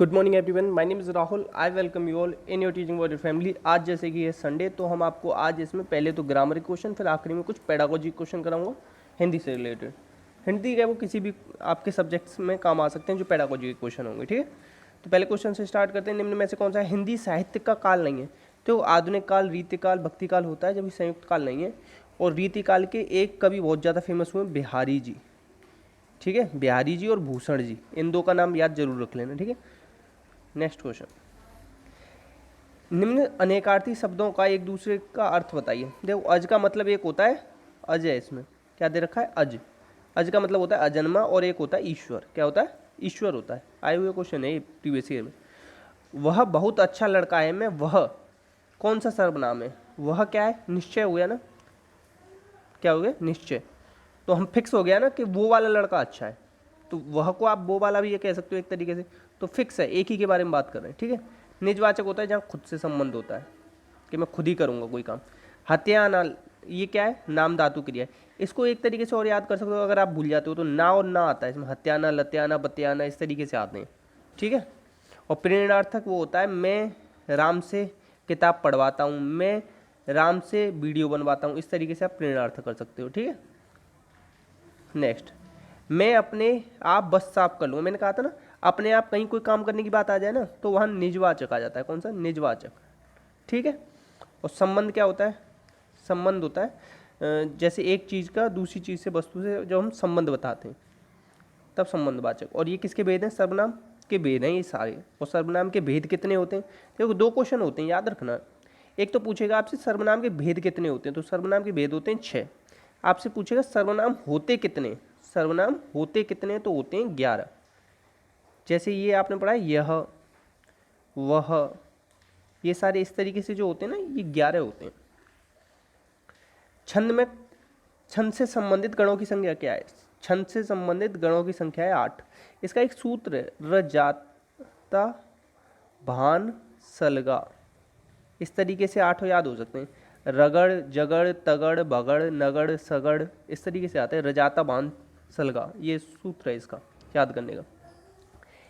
Good morning everyone, my name is Rahul. I welcome you all in your teaching world family. आज जैसे कि ये Sunday, तो हम आपको आज इसमें पहले तो ग्रामर क्वेश्चन, फिर आखिरी में कुछ पेडागोजी क्वेश्चन कराऊंगा हिंदी से रिलेटेड। हिंदी क्या, वो किसी भी आपके सब्जेक्ट्स में काम आ सकते हैं जो पेडागोजी के क्वेश्चन होंगे। ठीक है, तो पहले क्वेश्चन से स्टार्ट करते हैं। निम्न में से कौन सा है हिंदी साहित्य का काल नहीं है? तो आधुनिक काल, रीतिकाल, भक्तिकाल होता है, जब संयुक्त काल नहीं है। और रीतिकाल के एक कवि बहुत ज़्यादा फेमस हुए, बिहारी जी। ठीक है, बिहारी जी और भूषण जी, इन दो का नाम याद जरूर रख लेना। ठीक है, नेक्स्ट क्वेश्चन। निम्न अनेकार्थी शब्दों का एक दूसरे का अर्थ बताइए। देखो, अज का मतलब एक होता है अज है, इसमें क्या दे रखा है अज। अज का मतलब होता है अजन्मा, और एक होता है ईश्वर। क्या होता है? ईश्वर होता है। आए हुए क्वेश्चन है प्रीवियस ईयर में। वह बहुत अच्छा लड़का है में वह कौन सा सर्वनाम है? वह क्या है? निश्चय हो गया ना। क्या हो गया? निश्चय। तो हम फिक्स हो गया ना कि वो वाला लड़का अच्छा है, तो वह को आप वो वाला भी ये कह सकते हो एक तरीके से। तो फिक्स है, एक ही के बारे में बात कर रहे हैं। ठीक है, निजवाचक होता है जहाँ खुद से संबंध होता है कि मैं खुद ही करूँगा कोई काम। हत्याना, ये क्या है? नाम धातु क्रिया है। इसको एक तरीके से और याद कर सकते हो, अगर आप भूल जाते हो तो ना और ना आता है इसमें। हत्याना, लत्याना, बत्याना, इस तरीके से आते हैं। ठीक है, और प्रेरणार्थक वो होता है मैं राम से किताब पढ़वाता हूँ, मैं राम से वीडियो बनवाता हूँ, इस तरीके से आप प्रेरणार्थक कर सकते हो। ठीक है, नेक्स्ट। मैं अपने आप बस साफ कर लूँगा। मैंने कहा था ना, अपने आप कहीं कोई काम करने की बात आ जाए ना, तो वहाँ निजवाचक आ जाता है। कौन सा? निजवाचक। ठीक है, और संबंध क्या होता है? संबंध होता है जैसे एक चीज़ का दूसरी चीज़ से, वस्तु से जब हम संबंध बताते हैं तब संबंधवाचक। और ये किसके भेद हैं? सर्वनाम के भेद हैं ये सारे। और सर्वनाम के भेद कितने होते हैं? देखो, दो क्वेश्चन होते हैं, याद रखना। एक तो पूछेगा आपसे सर्वनाम के भेद कितने होते हैं, तो सर्वनाम के भेद होते हैं 6। आपसे पूछेगा सर्वनाम होते कितने, सर्वनाम होते कितने, तो होते हैं 11। जैसे ये आपने पढ़ा है यह, वह, ये सारे इस तरीके से जो होते हैं ना, ये 11 होते हैं। छंद में, छंद से संबंधित गणों की संख्या क्या है? छंद से संबंधित गणों की संख्या है 8। इसका एक सूत्र है, रजाता भान सलगा। इस तरीके से 8 याद हो सकते हैं। रगड़, जगड़, तगड़, भगड़, नगड़, सगड़, इस तरीके से आते हैं। रजाता भान सलगा, ये सूत्र है इसका याद करने का।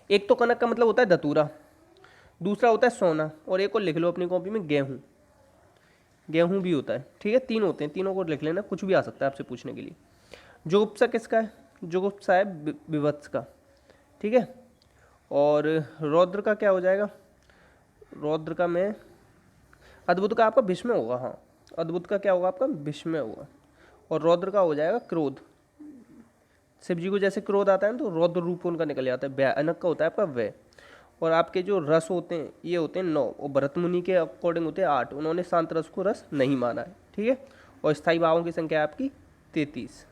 एक तो कनक का मतलब होता है धतूरा, दूसरा होता है सोना, और एक और लिख लो अपनी कॉपी में, गेहूं। गेहूं भी होता है। ठीक है, 3 होते हैं, तीनों को लिख लेना, कुछ भी आ सकता है आपसे पूछने के लिए। जुगुप्सा किसका है? जुगुप्सा है विवत्स का। ठीक है, और रौद्र का क्या हो जाएगा? रौद्र का मैं, अद्भुत का आपका विस्मय होगा। हाँ, अद्भुत का क्या होगा आपका? विस्मय होगा। और रौद्र का हो जाएगा क्रोध। शिव जी को जैसे क्रोध आता है ना, तो रौद्र रूप उनका निकल जाता है। भयानक का होता है आपका व्यय। और आपके जो रस होते हैं ये होते हैं 9, और भरत मुनि के अकॉर्डिंग होते हैं 8। उन्होंने शांत रस को रस नहीं माना है। ठीक है, और स्थायी भावों की संख्या है आपकी 33।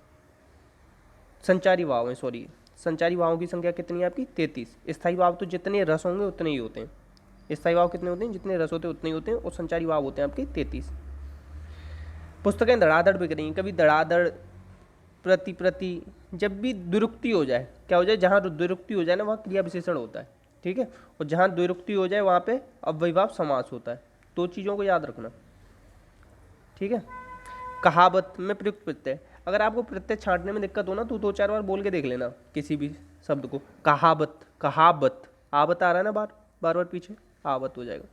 संचारी भाव है, सॉरी, संचारी भावों की संख्या कितनी है आपकी? 33। स्थायी भाव तो जितने रस होंगे उतने ही होते हैं। स्थायी भाव कितने होते हैं? जितने रस होते हैं उतने ही होते हैं। और संचारी भाव होते हैं आपके 33। पुस्तकें धड़ाधड़ बिक रही हैं। कभी धड़ाधड़, प्रति प्रति, जब भी दुरुक्ति हो जाए, क्या हो जाए? जहाँ दुरुक्ति हो जाए ना, वहाँ क्रिया विशेषण होता है। ठीक है, और जहाँ दुरुक्ति हो जाए वहाँ पे अव्ययीभाव समास होता है। दो चीज़ों को याद रखना। ठीक है, कहावत में प्रयुक्त प्रत्यय। अगर आपको प्रत्यय छांटने में दिक्कत हो ना, तो 2-4 बार बोल के देख लेना किसी भी शब्द को। कहावत, कहावत, आवत आ रहा है ना, बार बार पीछे, आवत हो जाएगा।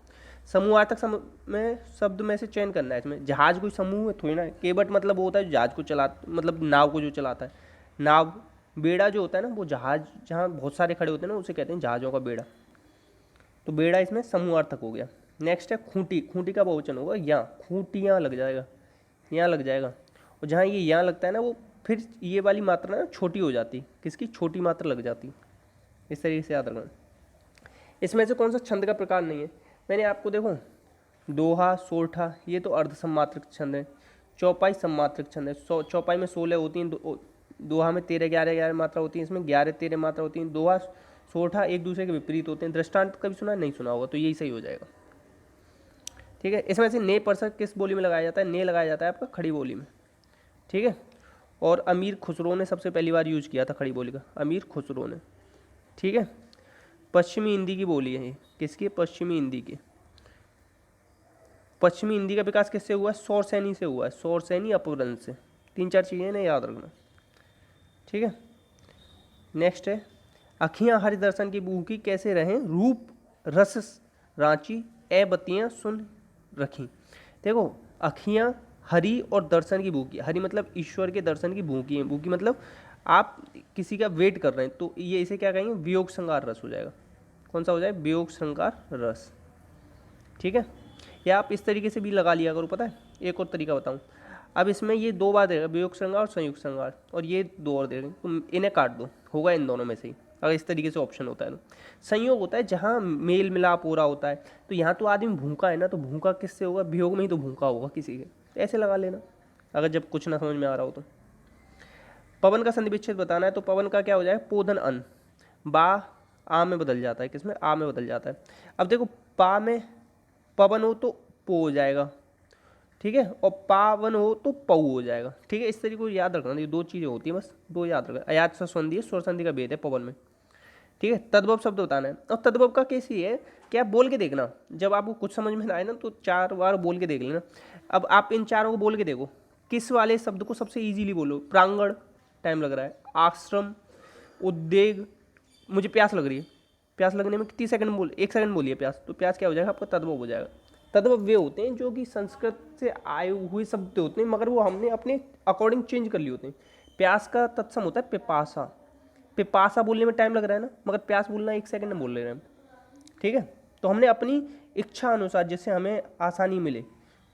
समूहार्थक में शब्द में से चयन करना है। इसमें जहाज कोई समूह है थोड़ी ना। केवट मतलब वो होता है जहाज को चला, मतलब नाव को जो चलाता है। नाव, बेड़ा जो होता है ना, वो जहाज जहाँ बहुत सारे खड़े होते हैं ना, उसे कहते हैं जहाज़ों का बेड़ा। तो बेड़ा इसमें समूहार्थक हो गया। नेक्स्ट है खूंटी। खूंटी का बहुवचन होगा यहाँ, खूंटियाँ लग जाएगा, यहाँ लग जाएगा। और जहाँ ये यहाँ लगता है ना, वो फिर ये वाली मात्रा ना छोटी हो जाती। किसकी? छोटी मात्रा लग जाती। इस तरीके से याद रखना। इसमें से कौन सा छंद का प्रकार नहीं है? मैंने आपको देखो, दोहा, सोरठा, ये तो अर्ध सम्मात्रक छंद है। चौपाई सम्मात्रक छंद है। चौपाई में 16 होती हैं, दोहा में 13-11-11 मात्रा होती है, इसमें 11-13 मात्रा होती हैं। दोहा, सोरठा एक दूसरे के विपरीत होते हैं। दृष्टांत कभी सुना? नहीं सुना होगा, तो यही सही हो जाएगा। ठीक है, इसमें से ने परसक किस बोली में लगाया जाता है? ने लगाया जाता है आपका खड़ी बोली में। ठीक है, और अमीर खुसरो ने सबसे पहली बार यूज किया था खड़ी बोली का, अमीर खुसरो ने। ठीक है, पश्चिमी हिंदी की बोली है ये। किसकी? पश्चिमी हिंदी की। पश्चिमी हिंदी का विकास किससे हुआ है? सौरसैनी से हुआ है। सौरसैनी अपभ्रंश से। 3-4 चीज़ें ना याद रखना। ठीक है, नेक्स्ट है अखियाँ हरि दर्शन की भूखी कैसे रहें, रूप रस रांची ए बत्तियाँ सुन रखी। देखो अखियाँ हरि और दर्शन की भूखी, हरि मतलब ईश्वर के दर्शन की भूखी है, भूखी मतलब आप किसी का वेट कर रहे हैं, तो ये इसे क्या कहेंगे, वियोग श्रृंगार रस हो जाएगा। कौन सा हो जाए, वियोग श्रृंगार रस। ठीक है, या आप इस तरीके से भी लगा लिया करो। पता है एक और तरीका बताऊं, अब इसमें ये दो बार देगा, वियोग श्रृंगार और संयुक्त श्रृंगार, और ये दो और देगा, तो इन्हें काट दो, होगा इन दोनों में से ही, अगर इस तरीके से ऑप्शन होता है तो। संयोग होता है जहाँ मेल मिलाप हो रहा होता है, तो यहाँ तो आदमी भूखा है ना, तो भूखा किससे होगा, वियोग में ही तो भूखा होगा किसी के, ऐसे लगा लेना अगर जब कुछ ना समझ में आ रहा हो तो। पवन का संधि विच्छेद बताना है, तो पवन का क्या हो जाएगा, पोधन अन, बा आ में बदल जाता है, किसमें, आ में बदल जाता है। अब देखो पा में पवन हो तो पो हो जाएगा, ठीक है, और पावन हो तो पऊ हो जाएगा। ठीक है, इस तरीके को याद रखना, ये दो चीज़ें होती हैं बस, दो याद रखना, अयात सा संधि है, स्वर संधि का भेद है पवन में। ठीक है, तद्भव शब्द बताना है, और तद्भव का केस ये है कि आप बोल के देखना, जब आपको कुछ समझ में ना आए ना तो 4 बार बोल के देख लेना। अब आप इन चारों को बोल के देखो, किस वाले शब्द को सबसे इजीली बोलो। प्रांगण टाइम लग रहा है, आश्रम, उद्वेग, मुझे प्यास लग रही है, प्यास लगने में कितनी सेकंड बोल, 1 सेकंड बोलिए प्यास, तो प्यास क्या हो जाएगा आपका, तद्भव हो जाएगा। तद्भव वे होते हैं जो कि संस्कृत से आए हुए शब्द होते हैं, मगर वो हमने अपने अकॉर्डिंग चेंज कर लिए होते हैं। प्यास का तत्सम होता है पिपासा, पिपासा बोलने में टाइम लग रहा है ना, मगर प्यास बोलना 1 सेकंड में बोल रहे हैं हम। ठीक है, तो हमने अपनी इच्छा अनुसार जिससे हमें आसानी मिले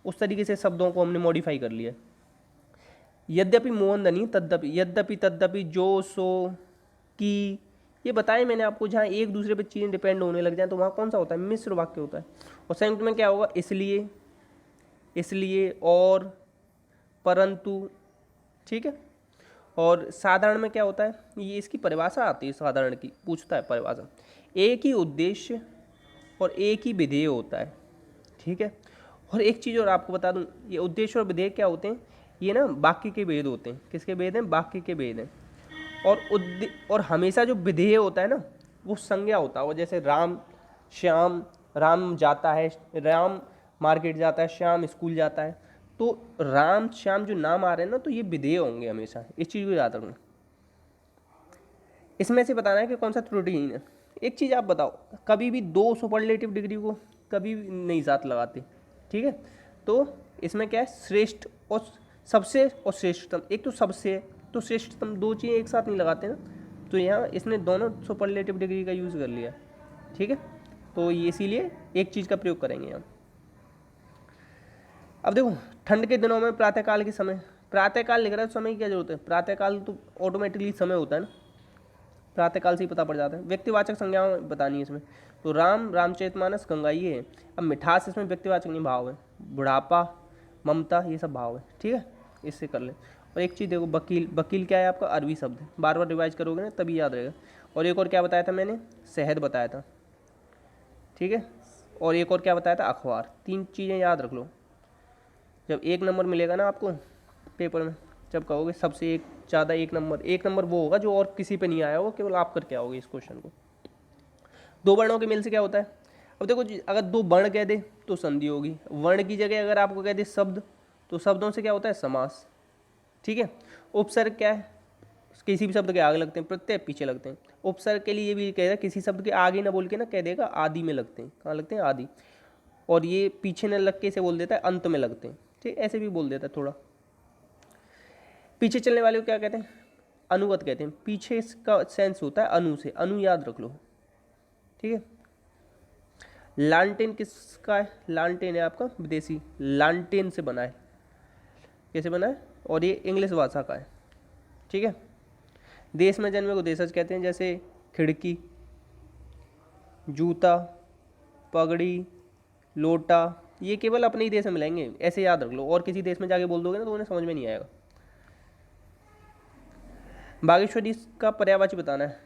उस तरीके से शब्दों को हमने मॉडिफाई कर लिया। यद्यपि मोहनदनी तद्यपि, यद्यपि तद्यपि, जो सो की, ये बताएं मैंने आपको, जहाँ एक दूसरे पे चीज़ें डिपेंड होने लग जाए तो वहाँ कौन सा होता है, मिश्र वाक्य होता है। और संयुक्त में क्या होगा, इसलिए, इसलिए, और, परंतु। ठीक है, और साधारण में क्या होता है, ये इसकी परिभाषा आती है साधारण की, पूछता है परिभाषा, एक ही उद्देश्य और एक ही विधेय होता है। ठीक है, और एक चीज़ और आपको बता दूं, ये उद्देश्य और विधेय क्या होते हैं, ये ना वाक्य के भेद होते हैं। किसके भेद हैं, वाक्य के भेद हैं। और हमेशा जो विधेय होता है ना वो संज्ञा होता है, वो जैसे राम श्याम, राम जाता है, राम मार्केट जाता है, श्याम स्कूल जाता है, तो राम श्याम जो नाम आ रहे हैं ना, तो ये विधेय होंगे हमेशा, इस चीज़ को याद रखना। इसमें से बताना है कि कौन सा त्रुटिहीन है। एक चीज़ आप बताओ, कभी भी 2 सुपरलेटिव डिग्री को कभी नहीं साथ लगाते। ठीक है, तो इसमें क्या है, श्रेष्ठ और सबसे और श्रेष्ठतम, एक तो सबसे तो श्रेष्ठतम, दो चीज़ें एक साथ नहीं लगाते ना, तो यहाँ इसने दोनों सुपरलेटिव डिग्री का यूज़ कर लिया। ठीक है, तो ये इसीलिए एक चीज़ का प्रयोग करेंगे यहाँ। अब देखो ठंड के दिनों में प्रातःकाल के समय, प्रातःकाल लिख रहा है, समय की क्या जरूरत है, प्रातःकाल तो ऑटोमेटिकली समय होता है ना, प्रातःकाल से ही पता पड़ जाता है। व्यक्तिवाचक संज्ञाएं बतानी है इसमें, तो राम, रामचरितमानस, गंगा, ये है। अब मिठास इसमें व्यक्तिवाचक नहीं भाव है, बुढ़ापा, ममता, ये सब भाव है। ठीक है, इससे कर ले। और एक चीज़ देखो, वकील, वकील क्या है आपका, अरबी शब्द है, बार बार रिवाइज करोगे ना तभी याद रहेगा। और एक और क्या बताया था मैंने, शहद बताया था। ठीक है, और एक और क्या बताया था, अखबार। 3 चीज़ें याद रख लो, जब 1 नंबर मिलेगा ना आपको पेपर में, जब कहोगे सबसे एक ज़्यादा 1 नंबर वो होगा जो और किसी पे नहीं आया होगा, केवल आप करके आओगे इस क्वेश्चन को। 2 वर्णों के मेल से क्या होता है, अब देखो अगर 2 वर्ण कह दे तो संधि होगी, वर्ण की जगह अगर आपको कह दे शब्द, तो शब्दों से क्या होता है, समास। ठीक है, उपसर्ग क्या है, किसी भी शब्द के आगे लगते हैं, प्रत्यय पीछे लगते हैं। उपसर्ग के लिए ये भी कहेगा, किसी शब्द के आगे ना बोल के ना कह देगा आदि में लगते हैं, कहाँ लगते हैं, आदि, और ये पीछे न लग के इसे बोल देता है अंत में लगते हैं। ठीक, ऐसे भी बोल देता है थोड़ा। पीछे चलने वाले को क्या कहते हैं, अनुगत कहते हैं। पीछे इसका सेंस होता है अनु से, अनु याद रख लो। ठीक है, लालटेन किसका है, लालटेन है आपका विदेशी, लालटेन से बना है, कैसे बना है, और ये इंग्लिश भाषा का है। ठीक है, देश में जन्मे को देशज कहते हैं, जैसे खिड़की, जूता, पगड़ी, लोटा, ये केवल अपने ही देश में मिलेंगे, ऐसे याद रख लो, और किसी देश में जाके बोल दोगे ना तो उन्हें समझ में नहीं आएगा। बागेश्वरी का पर्यायवाची बताना है,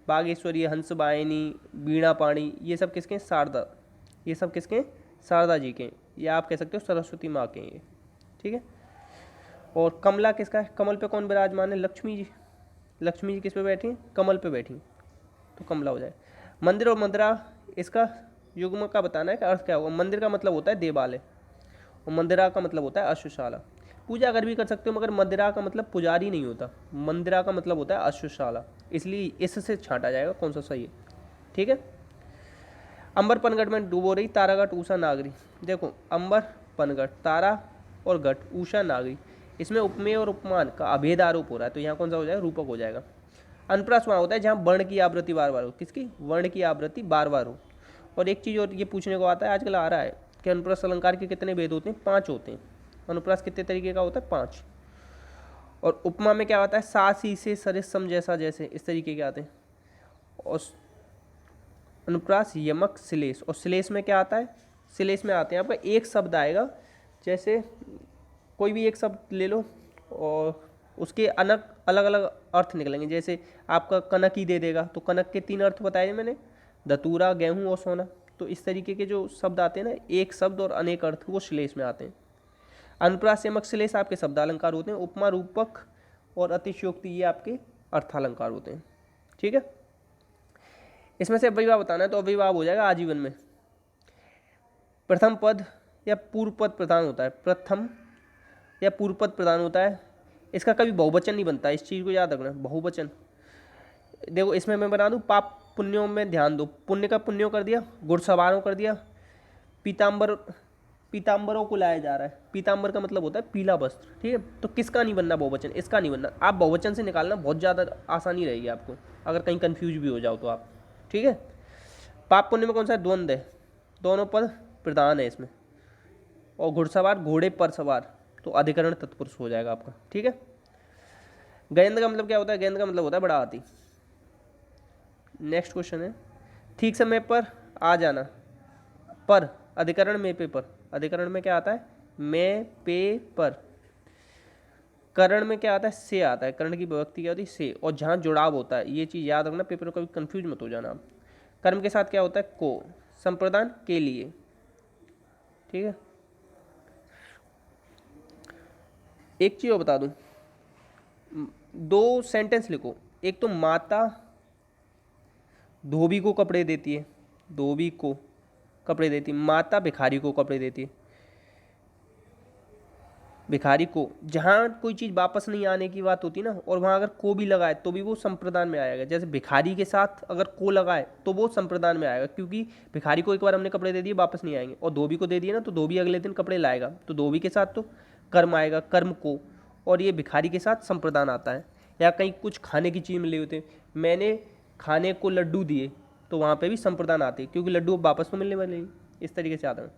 बागेश्वरी, हंस वाहिनी, वीणा पाणी, ये सब किसके, शारदा, ये सब किसके, शारदा जी के, या आप कह सकते हो सरस्वती माँ के ये। ठीक है, और कमला किसका है, कमल पे कौन विराजमान है, लक्ष्मी जी, लक्ष्मी जी किस पे बैठी हैं, कमल पे बैठी, तो कमला हो जाए। मंदिर और मंदिरा, इसका युग्म का बताना है कि अर्थ क्या होगा। मंदिर का मतलब होता है देवालय, और मंदिरा का मतलब होता है अश्वशाला। पूजा अगर भी कर सकते हो, मगर मंदिरा का मतलब पुजारी नहीं होता, मंदिरा का मतलब होता है अश्वशाला, इसलिए इससे छांटा जाएगा कौन सा सही है। ठीक है। अंबर पनघट में डूबो रही तारागढ़ उषा नागरी। देखो अंबर पनघट, तारा और घट, उषा नागरी, इसमें उपमेय और उपमान का अभेद आरोप हो रहा है, तो यहाँ कौन सा हो जाएगा, रूपक हो जाएगा। अनुप्रास वहाँ होता है जहाँ वर्ण की आवृत्ति बार बार हो, किसकी, वर्ण की आवृत्ति बार बार हो। और एक चीज़ और ये पूछने को आता है, आजकल आ रहा है कि अनुप्रास अलंकार के कितने भेद होते हैं, 5 होते हैं। अनुप्रास कितने तरीके का होता है, 5। और उपमा में क्या होता है, सा सी से सरिस सम जैसा जैसे, इस तरीके के आते हैं। और अनुप्रास यमक श्लेष, और श्लेष में क्या आता है, श्लेष में आते हैं आपका एक शब्द आएगा, जैसे कोई भी एक शब्द ले लो और उसके अलग अलग अलग अर्थ निकलेंगे। जैसे आपका कनक ही दे देगा, तो कनक के 3 अर्थ बताए मैंने, धतूरा, गेहूं और सोना। तो इस तरीके के जो शब्द आते हैं ना, एक शब्द और अनेक अर्थ, वो श्लेष में आते हैं। अनुप्रास यमक श्लेष आपके शब्दालंकार होते हैं। उपमा, रूपक और अतिशयोक्ति ये आपके अर्थालंकार होते हैं। ठीक है। इसमें से अव्ययभाव बताना है, तो अव्ययभाव हो जाएगा आजीवन में। प्रथम पद या पूर्व पद प्रधान होता है, प्रथम या पूर्व पद प्रधान होता है, इसका कभी बहुवचन नहीं बनता, इस चीज़ को याद रखना, बहुवचन। देखो इसमें मैं बना दूँ, पाप पुण्यों में ध्यान दो, पुण्य का पुण्यों कर दिया, घुड़सवारों कर दिया, पीताम्बर, पीताम्बरों को लाया जा रहा है, पीताम्बर का मतलब होता है पीला वस्त्र। ठीक है। तो किसका नहीं बनना बहुवचन, इसका नहीं बनना। आप बहुवचन से निकालना बहुत ज़्यादा आसानी रहेगी आपको, अगर कहीं कन्फ्यूज भी हो जाओ तो आप। ठीक है। पाप पुण्य में कौन सा द्वंद है, दोनों पद प्रधान है इसमें। और घुड़सवार, घोड़े पर सवार, तो अधिकरण तत्पुरुष हो जाएगा आपका। ठीक है। गजेंद्र का मतलब क्या होता है, गजेंद्र का मतलब होता है बड़ा हाथी। नेक्स्ट क्वेश्चन है, ठीक समय पर आ जाना, पर अधिकरण में पे पर, अधिकरण में क्या आता है, मैं पे पर। करण में क्या आता है, से आता है, करण की विभक्ति क्या होती है, से। और जहाँ जुड़ाव होता है, ये चीज़ याद रखना, पेपर को कभी कंफ्यूज मत हो जाना आप। कर्म के साथ क्या होता है, को, संप्रदान के लिए। ठीक है। एक चीज़ और बता दूं, 2 सेंटेंस लिखो। एक तो माता धोबी को कपड़े देती है, धोबी को कपड़े देती है, माता भिखारी को कपड़े देती है। भिखारी को, जहाँ कोई चीज़ वापस नहीं आने की बात होती ना, और वहाँ अगर को भी लगाए तो भी वो संप्रदान में आएगा। जैसे भिखारी के साथ अगर को लगाए तो वो संप्रदान में आएगा, क्योंकि भिखारी को एक बार हमने कपड़े दे दिए, वापस नहीं आएंगे। और धोबी को दे दिए ना, तो धोबी अगले दिन कपड़े लाएगा, तो धोबी के साथ तो कर्म आएगा, कर्म को। और ये भिखारी के साथ संप्रदान आता है। या कहीं कुछ खाने की चीज़ मिले होते, मैंने खाने को लड्डू दिए, तो वहाँ पे भी संप्रदान आते हैं, क्योंकि लड्डू वापस तो मिलने वाले हैं। इस तरीके से आता है।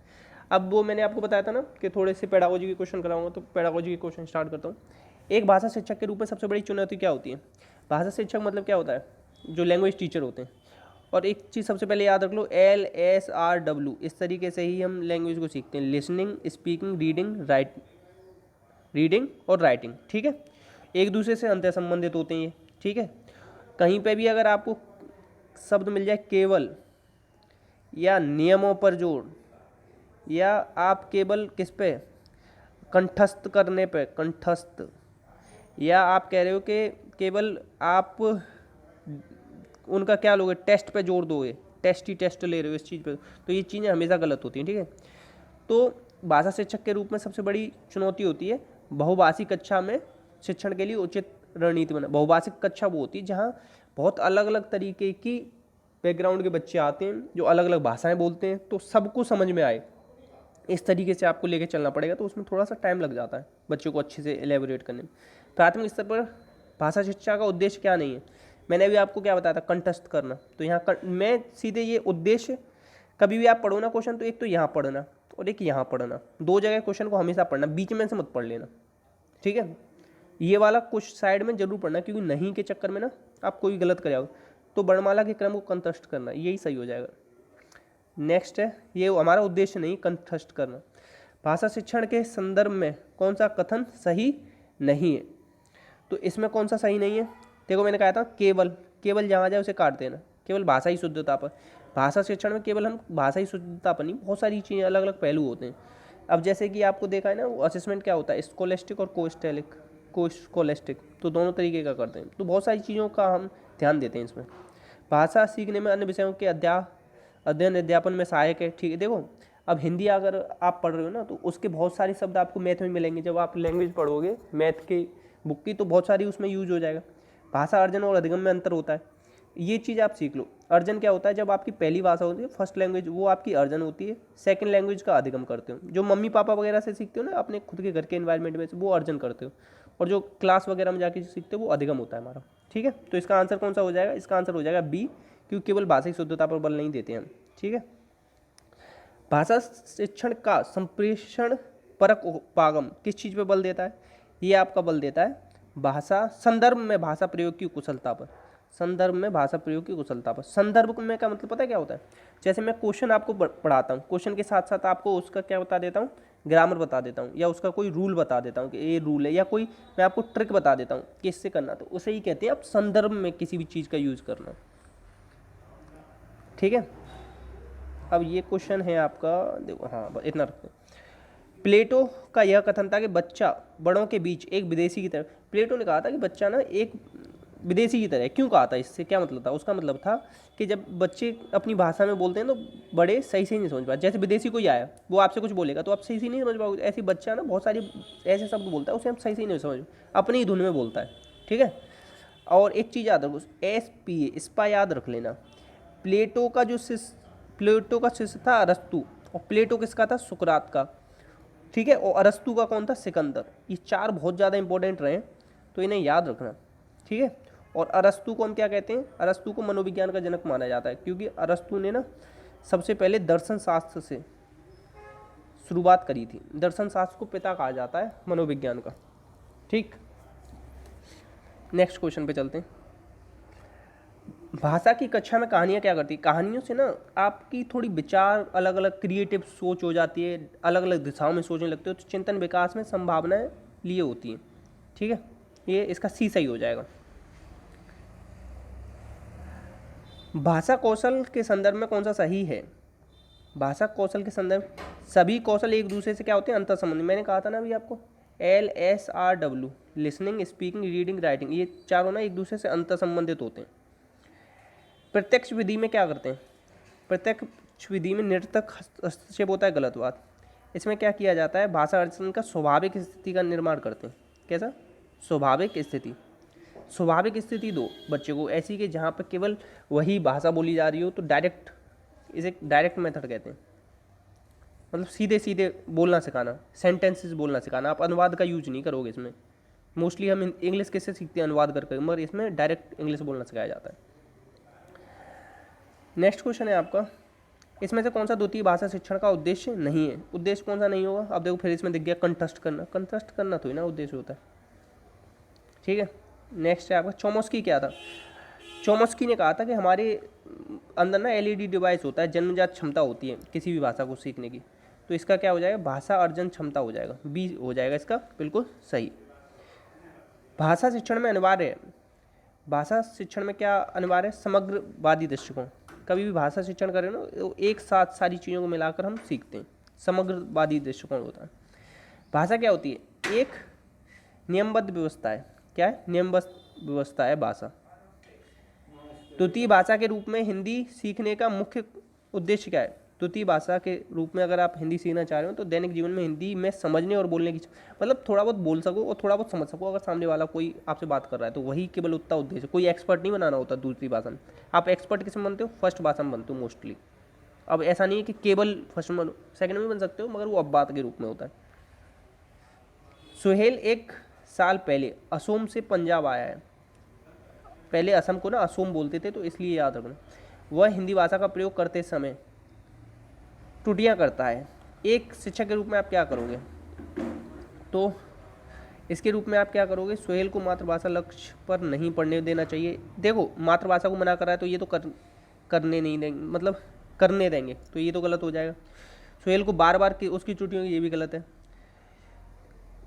अब वो मैंने आपको बताया था ना कि थोड़े से पेडागोजी के क्वेश्चन कराऊंगा, तो पेडागोजी के क्वेश्चन स्टार्ट करता हूँ। एक भाषा शिक्षक के रूप में सबसे बड़ी चुनौती क्या होती है, भाषा शिक्षक मतलब क्या होता है, जो लैंग्वेज टीचर होते हैं। और एक चीज़ सबसे पहले याद रख लो, LSRW, इस तरीके से ही हम लैंग्वेज को सीखते हैं, लिसनिंग, स्पीकिंग, रीडिंग और राइटिंग। ठीक है। एक दूसरे से अंतर संबंधित होते हैं ये। ठीक है। कहीं पे भी अगर आपको शब्द मिल जाए केवल, या नियमों पर जोर, या आप केवल किस पे, कंठस्थ करने पे, कंठस्थ, या आप कह रहे हो कि केवल आप उनका क्या लोगे, टेस्ट पे जोर दोगे, टेस्ट ही टेस्ट ले रहे हो इस चीज़ पे, तो ये चीज़ें हमेशा गलत होती हैं। ठीक है। तो भाषा शिक्षक के रूप में सबसे बड़ी चुनौती होती है बहुभाषी कक्षा में शिक्षण के लिए उचित रणनीति बना। बहुभाषिक कक्षा वो होती है जहाँ बहुत अलग अलग तरीके की बैकग्राउंड के बच्चे आते हैं, जो अलग अलग भाषाएं बोलते हैं, तो सबको समझ में आए इस तरीके से आपको लेके चलना पड़ेगा। तो उसमें थोड़ा सा टाइम लग जाता है बच्चों को अच्छे से एलेबोरेट करने में। प्राथमिक स्तर पर भाषा शिक्षा का उद्देश्य क्या नहीं है, मैंने अभी आपको क्या बताया था, कंठस्थ करना। तो यहाँ मैं सीधे ये उद्देश्य, कभी भी आप पढ़ो ना क्वेश्चन, तो एक तो यहाँ पढ़ना और एक यहाँ पढ़ना, 2 जगह क्वेश्चन को हमेशा पढ़ना, बीच में से मत पढ़ लेना। ठीक है। ये वाला कुछ साइड में जरूर पढ़ना, क्योंकि नहीं के चक्कर में ना आप कोई गलत कर जाओ। तो वर्णमाला के क्रम को कंठस्थ करना, यही सही हो जाएगा। नेक्स्ट है, ये हमारा उद्देश्य नहीं कंठस्थ करना। भाषा शिक्षण के संदर्भ में कौन सा कथन सही नहीं है, तो इसमें कौन सा सही नहीं है, देखो मैंने कहा था केवल, केवल जहाँ जाए उसे काट देना, केवल भाषा ही शुद्धता पर। भाषा शिक्षण में केवल हम भाषा ही शुद्धता पर नहीं, बहुत सारी चीज़ें अलग अलग पहलू होते हैं। अब जैसे कि आपको देखा है ना, वो असेसमेंट क्या होता है, स्कोलेस्टिक और कोस्कोलेस्टिक, तो दोनों तरीके का करते हैं। तो बहुत सारी चीज़ों का हम ध्यान देते हैं इसमें। भाषा सीखने में अन्य विषयों के अध्ययन अध्यापन में सहायक है। ठीक है। देखो अब हिंदी अगर आप पढ़ रहे हो ना तो उसके बहुत सारे शब्द आपको मैथ में मिलेंगे। जब आप लैंग्वेज पढ़ोगे मैथ की बुक की तो बहुत सारी उसमें यूज हो जाएगा। भाषा अर्जन और अधिगम में अंतर होता है, ये चीज़ आप सीख लो। अर्जन क्या होता है, जब आपकी पहली भाषा होती है फर्स्ट लैंग्वेज, वो आपकी अर्जन होती है। सेकंड लैंग्वेज का अधिगम करते हो, जो मम्मी पापा वगैरह से सीखते हो ना अपने खुद के घर के एनवायरनमेंट में से, वो अर्जन करते हो। और जो क्लास वगैरह में जाके सीखते हो वो अधिगम होता है हमारा। ठीक है, तो इसका आंसर कौन सा हो जाएगा, इसका आंसर हो जाएगा बी, क्योंकि केवल भाषाई शुद्धता पर बल नहीं देते हम। ठीक है, भाषा शिक्षण का संप्रेषण परक उपागम किस चीज़ पे बल देता है, ये आपका बल देता है भाषा संदर्भ में भाषा प्रयोग की कुशलता पर। संदर्भ में भाषा प्रयोग की कुशलता पर। संदर्भ में का मतलब पता है क्या होता है, जैसे मैं क्वेश्चन आपको पढ़ाता हूँ, क्वेश्चन के साथ साथ आपको उसका क्या बता देता हूँ, ग्रामर बता देता हूँ, या उसका कोई रूल बता देता हूँ कि ये रूल है, या कोई मैं आपको ट्रिक बता देता हूँ कि इससे करना, तो उसे ही कहते हैं आप संदर्भ में किसी भी चीज़ का यूज़ करना। ठीक है, अब ये क्वेश्चन है आपका, देखो हाँ इतना रखते हैं। प्लेटो का यह कथन था कि बच्चा बड़ों के बीच एक विदेशी की तरह, प्लेटो ने कहा था कि बच्चा ना एक विदेशी की तरह है। क्यों कहा था, इससे क्या मतलब था, उसका मतलब था कि जब बच्चे अपनी भाषा में बोलते हैं तो बड़े सही से नहीं समझ पाते। जैसे विदेशी कोई आया वो आपसे कुछ बोलेगा तो आप सही से नहीं समझ पाओगे, ऐसे बच्चा ना बहुत सारी ऐसे शब्द बोलता है उसे हम सही से नहीं समझ, अपनी ही धुन में बोलता है। ठीक है, और एक चीज़ याद रखो, SPA स्पा याद रख लेना। प्लेटो का शिष्य था अरस्तु, और प्लेटो किसका था, सुकरात का। ठीक है, और अरस्तु का कौन था, सिकंदर। ये चार बहुत ज़्यादा इंपॉर्टेंट रहे, तो इन्हें याद रखना। ठीक है, और अरस्तु को हम क्या कहते हैं, अरस्तु को मनोविज्ञान का जनक माना जाता है, क्योंकि अरस्तु ने ना सबसे पहले दर्शन शास्त्र से शुरुआत करी थी। दर्शन शास्त्र को पिता कहा जाता है मनोविज्ञान का। ठीक, नेक्स्ट क्वेश्चन पे चलते हैं। भाषा की कक्षा में कहानियाँ क्या करती है, कहानियों से ना आपकी थोड़ी विचार अलग अलग क्रिएटिव सोच हो जाती है, अलग अलग दिशाओं में सोचने लगते हो, तो चिंतन विकास में संभावनाएं लिए होती हैं। ठीक है, ये इसका सी सही हो जाएगा। भाषा कौशल के संदर्भ में कौन सा सही है, भाषा कौशल के संदर्भ, सभी कौशल एक दूसरे से क्या होते हैं, अंतर संबंधी। मैंने कहा था ना अभी आपको, LSRW, listening, speaking, reading, writing, ये चारों ना एक दूसरे से अंतर संबंधित होते हैं। प्रत्यक्ष विधि में क्या करते हैं, प्रत्यक्ष विधि में निरर्थक हस्तक्षेप होता है, गलत बात। इसमें क्या किया जाता है, भाषा अर्जन का स्वाभाविक स्थिति का निर्माण करते हैं। कैसा, स्वाभाविक स्थिति। स्वाभाविक स्थिति दो बच्चे को ऐसी कि जहाँ पर केवल वही भाषा बोली जा रही हो, तो डायरेक्ट, इसे डायरेक्ट मेथड कहते हैं, मतलब सीधे सीधे बोलना सिखाना, सेंटेंसेस बोलना सिखाना। आप अनुवाद का यूज नहीं करोगे इसमें। मोस्टली हम इंग्लिश किससे सीखते हैं, अनुवाद करके, मगर इसमें डायरेक्ट इंग्लिश बोलना सिखाया जाता है। नेक्स्ट क्वेश्चन है आपका, इसमें से कौन सा द्वितीय भाषा शिक्षण का उद्देश्य नहीं है, उद्देश्य कौन सा नहीं होगा। अब देखो फिर इसमें दिख गया कंठस्थ करना, कंठस्थ करना तो ही ना उद्देश्य होता है। ठीक है, नेक्स्ट है आपका, चोमस्की क्या था। चोमस्की ने कहा था कि हमारे अंदर ना LED डिवाइस होता है, जन्मजात क्षमता होती है किसी भी भाषा को सीखने की। तो इसका क्या हो जाएगा, भाषा अर्जन क्षमता हो जाएगा, बी हो जाएगा इसका बिल्कुल सही। भाषा शिक्षण में अनिवार्य है, भाषा शिक्षण में क्या अनिवार्य है, समग्रवादी दृष्टिकोण। कभी भी भाषा शिक्षण करें ना तो एक साथ सारी चीज़ों को मिलाकर हम सीखते हैं, समग्रवादी दृष्टिकोण होता है। भाषा क्या होती है, एक नियमबद्ध व्यवस्था है। क्या है, नियमबद्ध व्यवस्था है भाषा। द्वितीय भाषा के रूप में हिंदी सीखने का मुख्य उद्देश्य क्या है, द्वितीय भाषा के रूप में अगर आप हिंदी सीखना चाह रहे हो तो दैनिक जीवन में हिंदी में समझने और बोलने की, मतलब थोड़ा बहुत बोल सको और थोड़ा बहुत समझ सको। अगर सामने वाला कोई आपसे बात कर रहा है तो वही केवल उतना उद्देश्य, कोई एक्सपर्ट नहीं बनाना होता दूसरी भाषा में। आप एक्सपर्ट किस में बनते हो, फर्स्ट भाषा में बनते हो मोस्टली। अब ऐसा नहीं है कि केवल फर्स्ट में, सेकंड में बन सकते हो, मगर वो अब बात के रूप में होता है। सुहेल 1 साल पहले असोम से पंजाब आया है। पहले असम को ना असोम बोलते थे, तो इसलिए याद रखना। वह हिंदी भाषा का प्रयोग करते समय त्रुटियां करता है। एक शिक्षक के रूप में आप क्या करोगे, तो इसके रूप में आप क्या करोगे, सुहेल को मातृभाषा लक्ष्य पर नहीं पढ़ने देना चाहिए। देखो मातृभाषा को मना कर रहा है तो ये तो करने नहीं देंगे, मतलब करने देंगे, तो ये तो गलत हो जाएगा। सुहेल को बार बार की उसकी त्रुटियों, ये भी गलत है।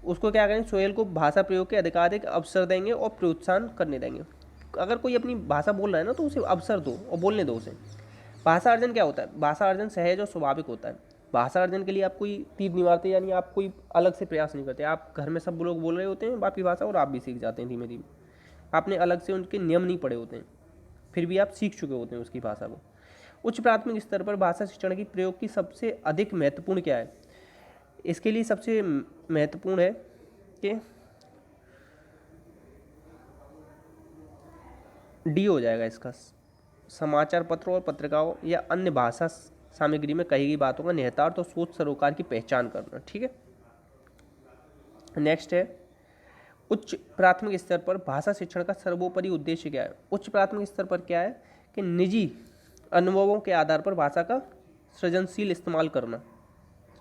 उसको क्या करेंगे, सुहेल को भाषा प्रयोग के अधिकाधिक अवसर देंगे और प्रोत्साहन करने देंगे। अगर कोई अपनी भाषा बोल रहा है ना तो उसे अवसर दो और बोलने दो उसे। भाषा अर्जन क्या होता है, भाषा अर्जन सहज और स्वाभाविक होता है। भाषा अर्जन के लिए आप कोई तीर नहीं मारते, यानी आप कोई अलग से प्रयास नहीं करते। आप घर में सब लोग बोल रहे होते हैं आपकी भाषा और आप भी सीख जाते हैं धीमे धीमे। आपने अलग से उनके नियम नहीं पढ़े होते हैं। फिर भी आप सीख चुके होते हैं उसकी भाषा को। उच्च प्राथमिक स्तर पर भाषा शिक्षण की प्रयोग की सबसे अधिक महत्वपूर्ण क्या है? इसके लिए सबसे महत्वपूर्ण है कि डी हो जाएगा इसका, समाचार पत्रों और पत्रिकाओं या अन्य भाषा सामग्री में कही गई बातों का निहितार्थ और सोच सरोकार की पहचान करना। ठीक है, नेक्स्ट है उच्च प्राथमिक स्तर पर भाषा शिक्षण का सर्वोपरि उद्देश्य क्या है? उच्च प्राथमिक स्तर पर क्या है कि निजी अनुभवों के आधार पर भाषा का सृजनशील इस्तेमाल करना,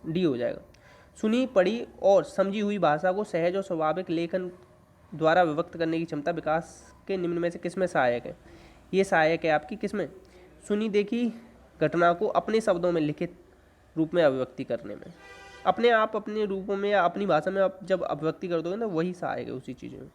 डी हो जाएगा। सुनी पढ़ी और समझी हुई भाषा को सहज और स्वाभाविक लेखन द्वारा व्यक्त करने की क्षमता विकास के निम्न में से किसमें सहायक है? ये सहायक है आपकी किसमें? सुनी देखी घटना को अपने शब्दों में लिखित रूप में अभिव्यक्ति करने में, अपने आप अपने रूपों में या अपनी भाषा में आप जब अभिव्यक्ति कर दोगे ना, वही सहायक है उसी चीज़ों में।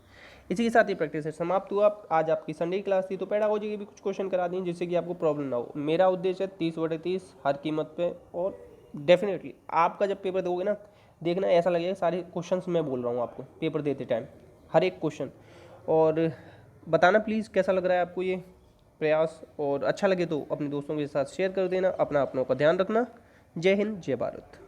इसी के साथ ये प्रैक्टिस है समाप्त हुआ। आज आपकी संडे की क्लास थी, तो पेडागोजी के भी कुछ क्वेश्चन करा दिए जिससे कि आपको प्रॉब्लम ना हो। मेरा उद्देश्य है 30/30 हर कीमत पे, और डेफिनेटली आपका जब पेपर दोगे ना, देखना ऐसा लगेगा सारे क्वेश्चंस मैं बोल रहा हूँ आपको पेपर देते टाइम, हर एक क्वेश्चन। और बताना प्लीज़ कैसा लग रहा है आपको ये प्रयास, और अच्छा लगे तो अपने दोस्तों के साथ शेयर कर देना। अपना अपनों का ध्यान रखना। जय हिंद, जय भारत।